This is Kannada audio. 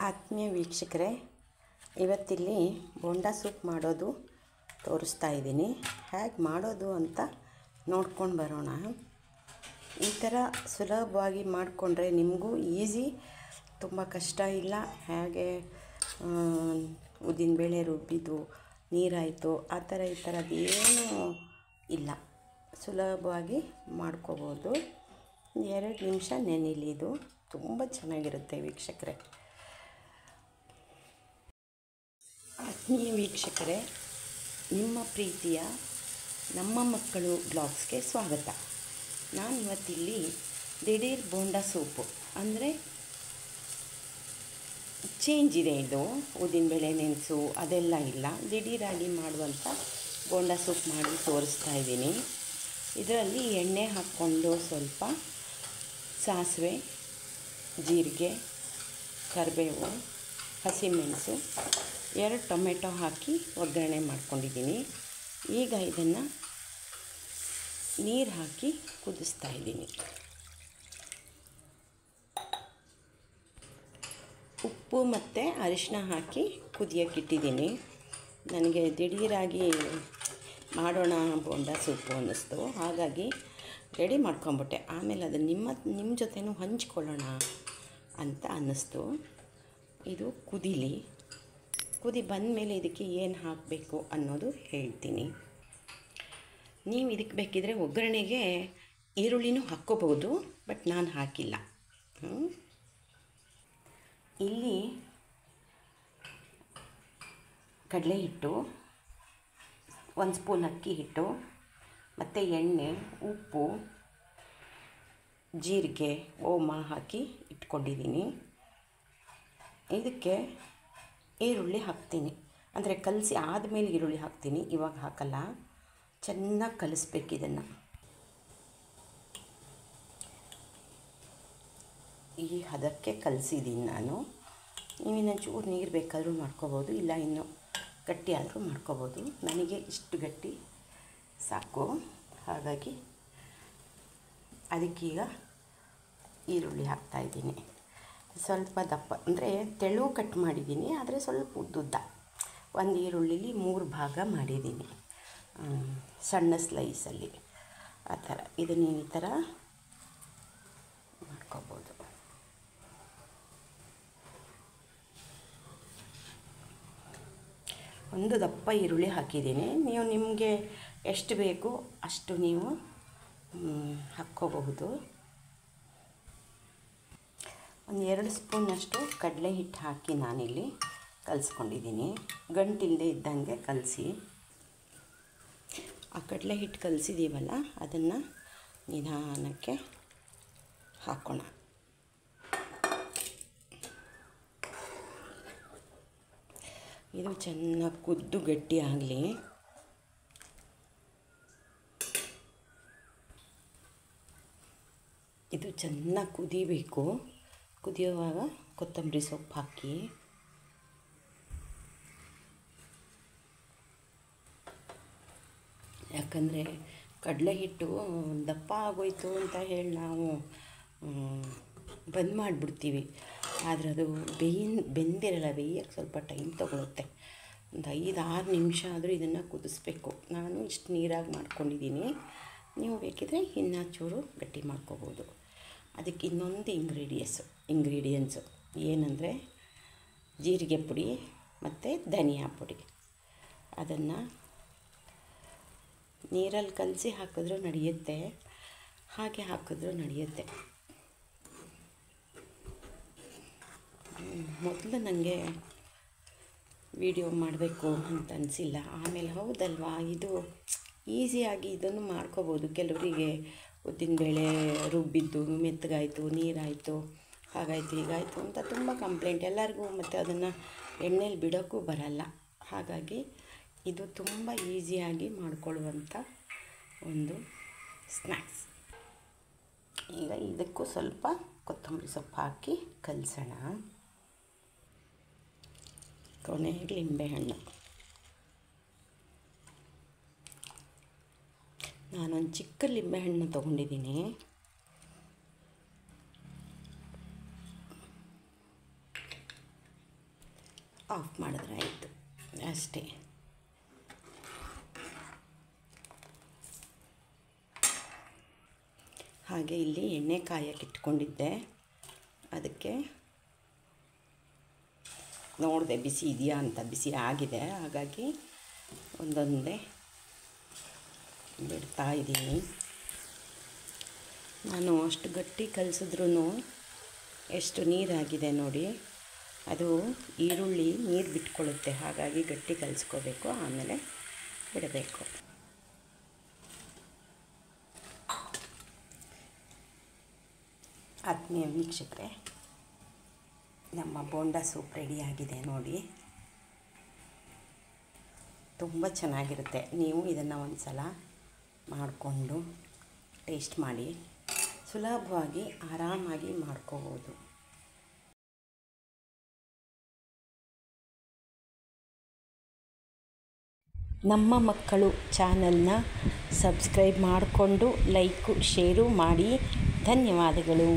ಆತ್ಮೀಯ ವೀಕ್ಷಕರೇ, ಇವತ್ತಿಲ್ಲಿ ಬೋಂಡಾ ಸೂಪ್ ಮಾಡೋದು ತೋರಿಸ್ತಾ ಇದ್ದೀನಿ. ಹೇಗೆ ಮಾಡೋದು ಅಂತ ನೋಡ್ಕೊಂಡು ಬರೋಣ. ಈ ಥರ ಸುಲಭವಾಗಿ ಮಾಡಿಕೊಂಡ್ರೆ ನಿಮಗೂ ಈಸಿ, ತುಂಬ ಕಷ್ಟ ಇಲ್ಲ. ಹೇಗೆ ಉದ್ದಿನಬೇಳೆ ರುಬ್ಬಿದ್ದು ನೀರಾಯಿತು ಆ ಥರ ಈ ಥರದ್ದು ಏನೂ ಇಲ್ಲ, ಸುಲಭವಾಗಿ ಮಾಡ್ಕೋಬೋದು. 2 ನಿಮಿಷ ನೆನೆಯಲಿ. ಇದು ತುಂಬ ಚೆನ್ನಾಗಿರುತ್ತೆ ವೀಕ್ಷಕರೇ. ಆತ್ಮೀಯ ವೀಕ್ಷಕರೇ, ನಿಮ್ಮ ಪ್ರೀತಿಯ ನಮ್ಮ ಮಕ್ಕಳು ಬ್ಲಾಗ್ಸ್ಗೆ ಸ್ವಾಗತ. ನಾನು ಇವತ್ತಿಲ್ಲಿ ದಿಢೀರ್ ಬೋಂಡಾ ಸೂಪು ಅಂದರೆ ಚೇಂಜ್ ಇದೆ. ಇದು ಉದ್ದಿನಬೇಳೆ ನೆನೆಸು ಅದೆಲ್ಲ ಇಲ್ಲ, ದಿಢೀರಾಗಿ ಮಾಡುವಂಥ ಬೋಂಡಾ ಸೂಪ್ ಮಾಡಿ ತೋರಿಸ್ತಾ ಇದ್ದೀನಿ. ಇದರಲ್ಲಿ ಎಣ್ಣೆ ಹಾಕ್ಕೊಂಡು ಸ್ವಲ್ಪ ಸಾಸಿವೆ, ಜೀರಿಗೆ, ಕರಿಬೇವು, ಹಸಿಮೆಣಸು, 2 ಟೊಮೆಟೊ ಹಾಕಿ ಒಗ್ಗರಣೆ ಮಾಡ್ಕೊಂಡಿದ್ದೀನಿ. ಈಗ ಇದನ್ನು ನೀರು ಹಾಕಿ ಕುದಿಸ್ತಾ ಇದ್ದೀನಿ. ಉಪ್ಪು ಮತ್ತು ಅರಿಶಿನ ಹಾಕಿ ಕುದಿಯೋಕ್ಕಿಟ್ಟಿದ್ದೀನಿ. ನನಗೆ ದಿಢೀರಾಗಿ ಮಾಡೋಣ ಬೋಂಡಾ ಸೂಪು ಅನ್ನಿಸ್ತು, ಹಾಗಾಗಿ ರೆಡಿ ಮಾಡ್ಕೊಂಬಿಟ್ಟೆ. ಆಮೇಲೆ ಅದು ನಿಮ್ಮ ಜೊತೆನೂ ಹಂಚ್ಕೊಳ್ಳೋಣ ಅಂತ ಅನ್ನಿಸ್ತು. ಇದು ಕುದಿ ಬಂದಮೇಲೆ ಇದಕ್ಕೆ ಏನು ಹಾಕಬೇಕು ಅನ್ನೋದು ಹೇಳ್ತೀನಿ. ನೀವು ಇದಕ್ಕೆ ಬೇಕಿದ್ರೆ ಒಗ್ಗರಣೆಗೆ ಈರುಳ್ಳಿನೂ ಹಾಕ್ಕೋಬೋದು, ಬಟ್ ನಾನು ಹಾಕಿಲ್ಲ. ಇಲ್ಲಿ ಕಡಲೆ ಹಿಟ್ಟು, 1 ಸ್ಪೂನ್ ಅಕ್ಕಿ ಹಿಟ್ಟು ಮತ್ತು ಎಣ್ಣೆ, ಉಪ್ಪು, ಜೀರಿಗೆ, ಓಮ ಹಾಕಿ ಇಟ್ಕೊಂಡಿದ್ದೀನಿ. ಇದಕ್ಕೆ ಈರುಳ್ಳಿ ಹಾಕ್ತೀನಿ, ಅಂದರೆ ಕಲಸಿ ಆದಮೇಲೆ ಈರುಳ್ಳಿ ಹಾಕ್ತೀನಿ, ಇವಾಗ ಹಾಕಲ್ಲ. ಚೆನ್ನಾಗಿ ಕಲಿಸ್ಬೇಕು ಇದನ್ನು. ಈ ಹದಕ್ಕೆ ಕಲಸಿದ್ದೀನಿ ನಾನು. ನೀವಿನ್ನು ಚೂರು ನೀರು ಬೇಕಾದರೂ ಮಾಡ್ಕೋಬೋದು, ಇಲ್ಲ ಇನ್ನೂ ಗಟ್ಟಿ ಆದರೂ ಮಾಡ್ಕೋಬೋದು. ನನಗೆ ಇಷ್ಟು ಗಟ್ಟಿ ಸಾಕು, ಹಾಗಾಗಿ ಅದಕ್ಕೀಗ ಈರುಳ್ಳಿ ಹಾಕ್ತಾಯಿದ್ದೀನಿ. ಸ್ವಲ್ಪ ದಪ್ಪ ಅಂದರೆ ತೆಳು ಕಟ್ ಮಾಡಿದ್ದೀನಿ, ಆದರೆ ಸ್ವಲ್ಪ ಉದ್ದುದ್ದ. 1 ಈರುಳ್ಳಿಲಿ 3 ಭಾಗ ಮಾಡಿದ್ದೀನಿ, ಸಣ್ಣ ಸ್ಲೈಸಲ್ಲಿ. ಆ ಥರ ಇದು ನೀವು ಈ ಥರ ಮಾಡ್ಕೋಬೋದು. ಒಂದು ದಪ್ಪ ಈರುಳ್ಳಿ ಹಾಕಿದ್ದೀನಿ. ನೀವು ನಿಮಗೆ ಎಷ್ಟು ಬೇಕು ಅಷ್ಟು ನೀವು ಹಾಕ್ಕೋಬಹುದು. 2 ಸ್ಪೂನಷ್ಟು ಕಡಲೆ ಹಿಟ್ಟು ಹಾಕಿ ನಾನಿಲ್ಲಿ ಕಲಿಸ್ಕೊಂಡಿದ್ದೀನಿ. ಗಂಟಿಲ್ಲದೆ ಇದ್ದಂಗೆ ಕಲಸಿ. ಆ ಕಡಲೆ ಹಿಟ್ಟು ಕಲಸಿದ್ದೀವಲ್ಲ, ಅದನ್ನು ನಿಧಾನಕ್ಕೆ ಹಾಕೋಣ. ಇದು ಚೆನ್ನಾಗಿ ಕುದ್ದು ಗಟ್ಟಿ ಆಗಲಿ. ಇದು ಚೆನ್ನಾಗಿ ಕುದಿಬೇಕು. ಕುದಿಯುವಾಗ ಕೊತ್ತಂಬರಿ ಸೊಪ್ಪು ಹಾಕಿ. ಯಾಕಂದರೆ ಕಡಲೆ ಹಿಟ್ಟು ದಪ್ಪ ಆಗೋಯ್ತು ಅಂತ ಹೇಳಿ ನಾವು ಬಂದ್ ಮಾಡಿಬಿಡ್ತೀವಿ, ಆದರೆ ಅದು ಬೆಂದಿರಲ್ಲ. ಬೇಯಕ್ಕೆ ಸ್ವಲ್ಪ ಟೈಮ್ ತೊಗೊಳುತ್ತೆ. ಒಂದು 5-6 ನಿಮಿಷ ಆದರೂ ಇದನ್ನು ಕುದಿಸ್ಬೇಕು. ನಾನು ಇಷ್ಟು ನೀರಾಗಿ ಮಾಡ್ಕೊಂಡಿದ್ದೀನಿ. ನೀವು ಬೇಕಿದ್ರೆ ಇನ್ನೂ ಚೂರು ಗಟ್ಟಿ ಮಾಡ್ಕೋಬೋದು. ಅದಕ್ಕೆ ಇನ್ನೊಂದು ಇಂಗ್ರೀಡಿಯೆಂಟ್ಸು ಏನಂದರೆ ಜೀರಿಗೆ ಪುಡಿ ಮತ್ತು ಧನಿಯಾ ಪುಡಿ. ಅದನ್ನು ನೀರಲ್ಲಿ ಕಲಸಿ ಹಾಕಿದ್ರೂ ನಡೆಯುತ್ತೆ, ಹಾಗೆ ಹಾಕಿದ್ರೂ ನಡೆಯುತ್ತೆ. ಮೊದಲು ನನಗೆ ವಿಡಿಯೋ ಮಾಡಬೇಕು ಅಂತ ಅನಿಸಿಲ್ಲ. ಆಮೇಲೆ ಹೌದಲ್ವಾ, ಇದು ಈಸಿಯಾಗಿ ಇದನ್ನು ಮಾಡ್ಕೋಬೋದು. ಕೆಲವರಿಗೆ ಉದ್ದಿನಬೇಳೆ ರುಬ್ಬಿದ್ದು ಮೆತ್ತಗಾಯಿತು, ನೀರಾಯಿತು, ಹಾಗಾಯಿತು ಹೀಗಾಯಿತು ಅಂತ ತುಂಬ ಕಂಪ್ಲೇಂಟ್ ಎಲ್ಲರಿಗೂ. ಮತ್ತು ಅದನ್ನು ಎಣ್ಣೆಲಿ ಬಿಡೋಕ್ಕೂ ಬರಲ್ಲ. ಹಾಗಾಗಿ ಇದು ತುಂಬ ಈಸಿಯಾಗಿ ಮಾಡಿಕೊಳ್ಳುವಂಥ ಒಂದು ಸ್ನ್ಯಾಕ್ಸ್. ಈಗ ಇದಕ್ಕೂ ಸ್ವಲ್ಪ ಕೊತ್ತಂಬರಿ ಸೊಪ್ಪು ಹಾಕಿ ಕಲಸೋಣ. ಕೊನೆಗೆ ಲಿಂಬೆಹಣ್ಣು. ನಾನೊಂದು ಚಿಕ್ಕ ಲಿಂಬೆಹಣ್ಣು ತೊಗೊಂಡಿದ್ದೀನಿ. ಆಫ್ ಮಾಡಿದ್ರೆ ಆಯಿತು ಅಷ್ಟೇ. ಹಾಗೆ ಇಲ್ಲಿ ಎಣ್ಣೆ ಕಾಯಕ್ಕೆ ಇಟ್ಕೊಂಡಿದ್ದೆ, ಅದಕ್ಕೆ ನೋಡಿದೆ ಬಿಸಿ ಇದೆಯಾ ಅಂತ. ಬಿಸಿ ಆಗಿದೆ, ಹಾಗಾಗಿ ಒಂದೊಂದೇ ಬಿಡ್ತಾ ಇದ್ದೀನಿ. ನಾನು ಅಷ್ಟು ಗಟ್ಟಿ ಕಲಸಿದ್ರೂ ಎಷ್ಟು ನೀರಾಗಿದೆ ನೋಡಿ. ಅದು ಈರುಳ್ಳಿ ನೀರು ಬಿಟ್ಕೊಳ್ಳುತ್ತೆ, ಹಾಗಾಗಿ ಗಟ್ಟಿ ಕಲಿಸ್ಕೋಬೇಕು, ಆಮೇಲೆ ಬಿಡಬೇಕು. ಆತ್ಮೀಯ ವೀಕ್ಷಕರೇ, ನಮ್ಮ ಬೋಂಡ ಸೂಪ್ ರೆಡಿಯಾಗಿದೆ ನೋಡಿ. ತುಂಬ ಚೆನ್ನಾಗಿರುತ್ತೆ. ನೀವು ಇದನ್ನು ಒಂದು ಸಲ ಮಾಡಿಕೊಂಡು ಟೇಸ್ಟ್ ಮಾಡಿ. ಸುಲಭವಾಗಿ ಆರಾಮಾಗಿ ಮಾಡ್ಕೋಬೋದು. ನಮ್ಮ ಮಕ್ಕಳು ಚಾನಲ್ನ ಸಬ್ಸ್ಕ್ರೈಬ್ ಮಾಡಿಕೊಂಡು ಲೈಕು ಶೇರು ಮಾಡಿ. ಧನ್ಯವಾದಗಳು.